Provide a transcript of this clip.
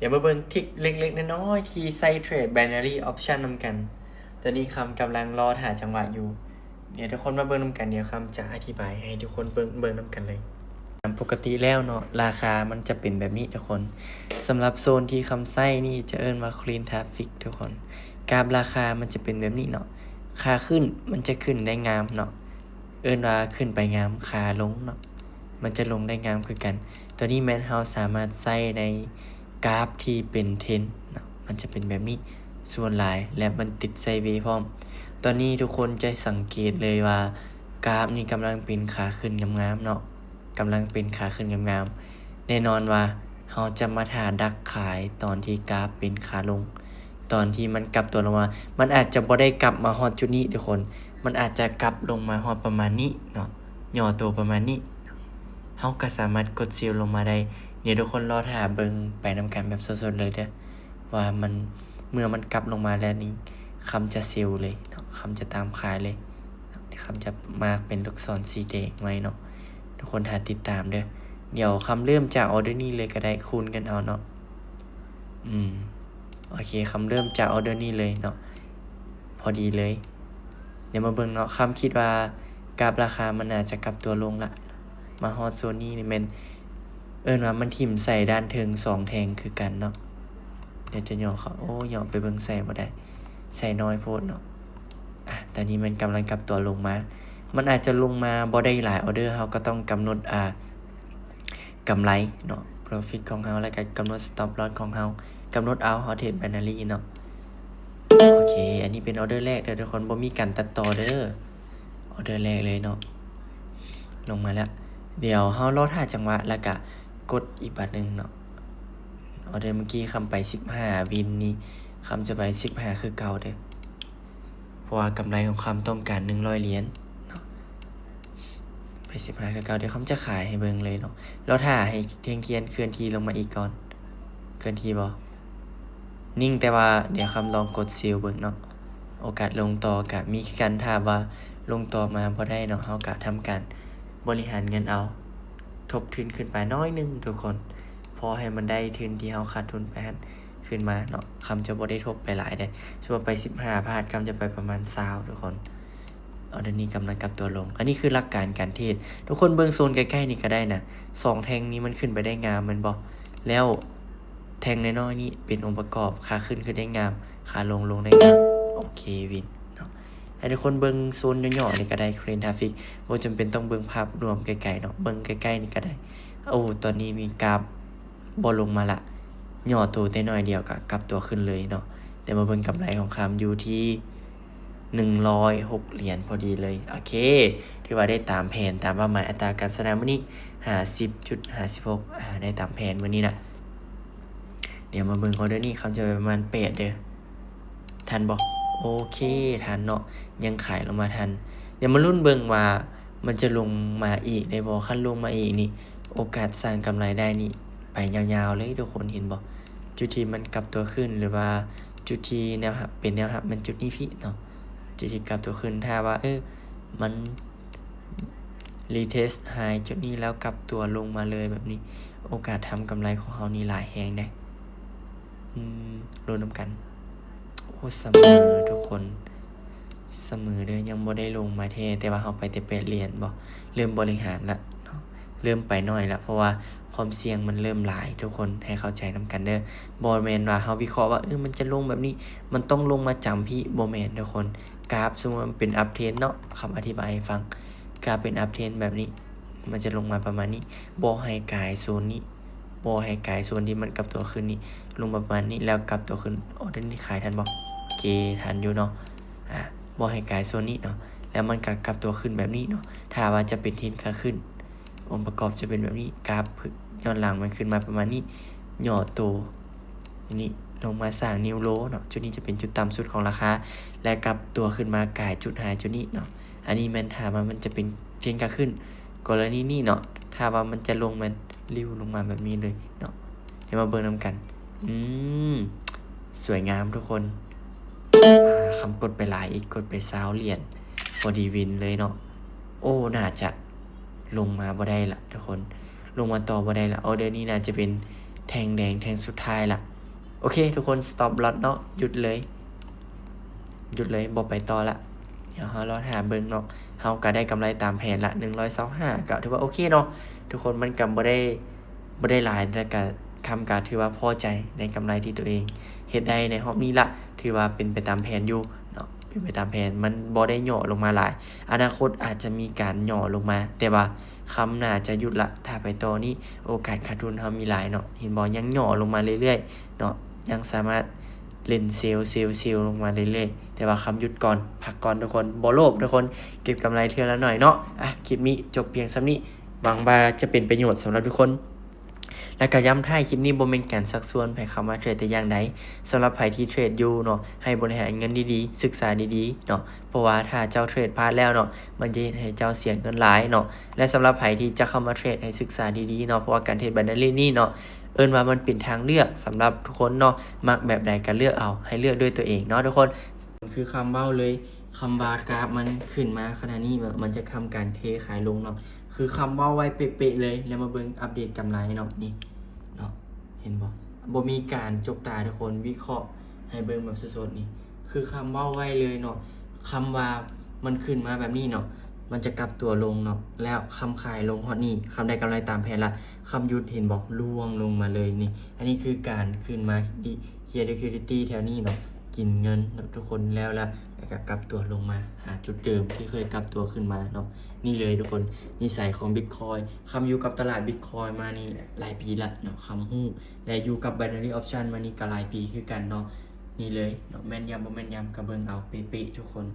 ดี๋ยวมาเบิ่งทริคเล็กๆน้อยๆที่ใส่เทรด binary option นำกันตอนนี้คำกำลังรอหาจังหวะอยู่เดี๋ยวทุกคนมาเบิ่งนำกันเดี๋ยวคำจะอธิบายให้ทุกคนเบิ่งนำกันเลยปกติแล้วเนาะราคามันจะเป็นแบบนี้ทุกคนสำหรับโซนที่คำไส้นี่จะเอิ้นว่า clean traffic ทุกคนกราฟราคามันจะเป็นแบบนี้เนาะขาขึ้นมันจะขึ้นได้งามเนาะเอิ้นว่าขึ้นไปงามขาลงเนาะมันจะลงได้งามคือกันตัวนี้แมนเฮาสามารถใส่ในกราฟที่เป็นเทรนเนาะมันจะเป็นแบบนี้ส่วนหลายและมันติดไซด์เวย์พร้อมตอนนี้ทุกคนจะสังเกตเลยว่ากราฟนี่กำลังเป็นขาขึ้นงามๆเนาะกำลังเป็นขาขึ้นงามๆแน่นอนว่าเราจะมาถ่าดักขายตอนที่กราฟเป็นขาลงตอนที่มันกลับตัวลงมามันอาจจะบ่ได้กลับมาฮอดจุดนี้ทุกคนมันอาจจะกลับลงมาฮอดประมาณนี้เนาะย่อตัวประมาณนี้เฮาก็สามารถกดซีลลงมาได้เดี๋ยวทุกคนรอถ่าเบิ่งไปนำกันแบบสดๆเลยเด้อว่ามันเมื่อมันกลับลงมาแล้วนี่คำจะซีลเลยเนาะคำจะตามขายเลยคำจะมาเป็นลูกศรสีแดงไว้เนาะทุกคนถ้าติดตามเด้อเดี๋ยวคำเริ่มจากออเดอร์นี้เลยก็ได้คูณกันเอาเนาะโอเคคำเริ่มจากออเดอร์นี้เลยเนาะพอดีเลยเดี๋ยวมาเบิ่งเนาะคำคิดว่ากราฟราคามันอาจจะกลับตัวลงละมาฮอดโซนนี้นี่แม่นว่ามันทิ่มใส่ด้านเทิง2แทงคือกันเนาะเดี๋ยวจะย่อเขาย่อไปเบิ่งใส่บ่ได้ใส่น้อยโพดเนาะตอนนี้มันกำลังกลับตัวลงมามันอาจจะลงมาบ่ได้หลายออเดอร์เฮาก็ต้องกำหนดกำไรเนาะ profit ของเฮาแล้วก็กำหนด stop loss ของเฮากำหนดเอาเฮาเทรด binary เนาะโอเคอันนี้เป็นออเดอร์แรกเด้อทุกคนบ่มีการตัดต่อเด้อออเดอร์แรกเลยเนาะลงมาแล้วเดี๋ยวเฮารอท่าจังหวะแล้วก็กดอีกบัตรนึงเนาะออเดอร์เมื่อกี้คำไป15วินนี่คำจะไป15คือเก่าเด้อเพราะว่ากำไรของคำต้องการ100เหรียญเนาะไป15คือเก่าเดี๋ยวคำจะขายให้เบิ่งเลยเนาะแล้วถ้าให้เทียนเคลื่อนที่ลงมาอีกก่อนเคลื่อนที่บ่นิ่งแต่ว่าเดี๋ยวคำลองกดซีลเบิ่งเนาะโอกาสลงต่อก็มีกันถ้าว่าลงต่อมาบ่ได้เนาะเฮาก็ทำการบริหารเงินเอาทบทุนขึ้นไปน้อยนึงทุกคนพอให้มันได้ทุนที่เฮาขาดทุนไปขึ้นมาเนาะคำจะบ่ได้ทบไปหลายได้ชั่วไป15พลาดคำจะไปประมาณ20ทุกคนออเดอร์นี้กำลังกลับตัวลงอันนี้คือหลักการการเทรดทุกคนเบิ่งโซนใกล้ๆนี่ก็ได้นะ2แท่งนี้มันขึ้นไปได้งามมันบ่แล้วแท่งน้อยๆนี่เป็นองค์ประกอบขาขึ้นได้งามขาลงได้งามโอเควินให้ทุกคนเบิ่งโซนย่อๆนี่ก็ได้ Clean Traffic บ่จำเป็นต้องเบิ่งภาพรวมไกลๆเนาะเบิ่งใกล้ๆนี่ก็ได้ตอนนี้มีกราฟบ่ลงมาละย่อตัวแต่น้อยเดียวก็กลับตัวขึ้นเลยเนาะเดี๋ยวมาเบิ่งกำไรของคำอยู่ที่106เหรียญพอดีเลยโอเคถือว่าได้ตามแผนตามเป้าหมายอัตราการแสดงมื้อนี้ 50.56 ได้ตามแผนมื้อนี้นะเดี๋ยวมาเบิ่งออเดอร์นี้คำจะไปประมาณ8เด้อทันบ่โอเคทันเนาะยังขายลงมาทันเดี๋ยวมาลุ้นเบิ่งว่ามันจะลงมาอีกได้บ่คันลงมาอีกนี่โอกาสสร้างกำไรได้นี่ไปยาวๆเลยทุกคนเห็นบ่จุดที่มันกลับตัวขึ้นหรือว่าจุดที่แนวรับเป็นแนวรับมันจุดนี้พี่เนาะจุดที่กลับตัวขึ้นถ้าว่ามันรีเทสไฮจุดนี้แล้วกลับตัวลงมาเลยแบบนี้โอกาสทำกำไรของเฮานี่หลายแฮงได้ลุ้นนำกันเสมอทุกคนเสมอเด้อยังบ่ได้ลงมาเทแต่ว่าเฮาไปแต่8เหรียญบ่เริ่มบริหารละเนาะเริ่มไปน้อยละเพราะว่าความเสี่ยงมันเริ่มหลายทุกคนให้เข้าใจนำกันเด้อบ่แม่นว่าเฮาวิเคราะห์ว่ามันจะลงแบบนี้มันต้องลงมาจำพี่บ่แม่นทุกคนกราฟสมมุติมันเป็นอัพเทรนเนาะคำอธิบายให้ฟังกราฟเป็นอัพเทรนแบบนี้มันจะลงมาประมาณนี้บ่ให้กายโซนนี้บ่ให้กายโซนที่มันกลับตัวขึ้นนี่ลงประมาณนี้แล้วกลับตัวขึ้นออเดอร์นี้ขายทันบ่โอเคทันอยู่เนาะบ่ให้กายโซนนี้เนาะแล้วมันกลับตัวขึ้นแบบนี้เนาะถ้าว่าจะเป็นเทรนขาขึ้นองค์ประกอบจะเป็นแบบนี้กราฟย้อนหลังมันขึ้นมาประมาณนี้ย่อตัวนี่ลงมาสร้างนิวโลเนาะจุดนี้จะเป็นจุดต่ำสุดของราคาและกลับตัวขึ้นมากายจุดไฮจุดนี้เนาะอันนี้มันถ้าว่ามันจะเป็นเทรนขาขึ้นกรณีนี้เนาะถ้าว่ามันจะลงมันริ้วลงมาแบบนี้เลยเนาะเดี๋ยวมาเบิ่งนำกันสวยงามทุกคนคำกดไปหลายอีกกดไป20เหรียญพอดีวินเลยเนาะน่าจะลงมาบ่ได้ละทุกคนลงมาต่อบ่ได้ละออเดอร์นี้น่าจะเป็นแทงแดงแทงสุดท้ายละ โอเคทุกคน stop loss เนาะหยุดเลยบ่ไปต่อละเดี๋ยวเราหาเบิ่งเนาะเฮาก็ได้กำไรตามแผนละ125ก็ถือว่าโอเคเนาะทุกคนมันก็บ่ได้หลายแต่ก็ก็ถือว่าพอใจในกำไรที่ตัวเองเฮ็ดได้ในรอบนี้ละถือว่าเป็นไปตามแผนอยู่เนาะเป็นไปตามแผนมันบ่ได้ย่อลงมาหลายอนาคตอาจจะมีการย่อลงมาแต่ว่าน่าจะหยุดละถ้าไปต่อนี้โอกาสขาดทุนเฮามีหลายเนาะเห็นบ่ยังย่อลงมาเรื่อยๆเนาะยังสามารถเล่นเซลล์ลงมาเรื่อยๆแต่ว่าหยุดก่อนพักก่อนทุกคนบ่โลภทุกคนเก็บกำไรเทื่อละหน่อยเนาะคลิปนี้จบเพียงส่ำนี้หวังว่าจะเป็นประโยชน์สำหรับทุกคนและก็ย้ำท้ายคลิปนี้บ่แม่นการชักชวนให้เข้ามาเทรดแต่อย่างใดสำหรับไผที่เทรดอยู่เนาะให้บริหารเงินดีๆศึกษาดีๆเนาะเพราะว่าถ้าเจ้าเทรดพลาดแล้วเนาะมันจะเฮ็ดให้เจ้าเสียเงินหลายเนาะและสำหรับไผที่จะเข้ามาเทรดให้ศึกษาดีๆเนาะเพราะว่าการเทรด binary นี่เนาะว่ามันเป็นทางเลือกสำหรับทุกคนเนาะมักแบบใดก็เลือกเอาให้เลือกด้วยตัวเองเนาะทุกคนคือคำเว้าเลยคำว่ากราฟมันขึ้นมาขณะนี้มันจะทำการเทขายลงเนาะคือคำเว้าไว้เป๊ะๆเลยแล้วมาเบิ่งอัปเดตกำไรเนาะนี่เนาะเห็นบ่มีการจกตาทุกคนวิเคราะห์ให้เบิ่งแบบสดๆนี่คือคำเว้าไว้เลยเนาะคำว่ามันขึ้นมาแบบนี้เนาะมันจะกลับตัวลงเนาะแล้วคำขายลงฮอดนี่คำได้กำไรตามแผนละคำหยุดเห็นบอกล่วงลงมาเลยนี่อันนี้คือการขึ้นมาเคลียร์ liquidity แถวนี้เนาะกินเงินทุกคนแล้วก็กลับตัวลงมาหาจุดเดิมที่เคยกลับตัวขึ้นมาเนาะนี่เลยทุกคนนิสัยของ Bitcoin คำอยู่กับตลาด Bitcoin มานี่หลายปีละเนาะคำฮู้และอยู่กับ Binary Option มานี่ก็หลายปีคือกันเนาะนี่เลยเนาะแม่นยำบ่แม่นยำก็เบิ่งเอาเป๊ะๆทุกคน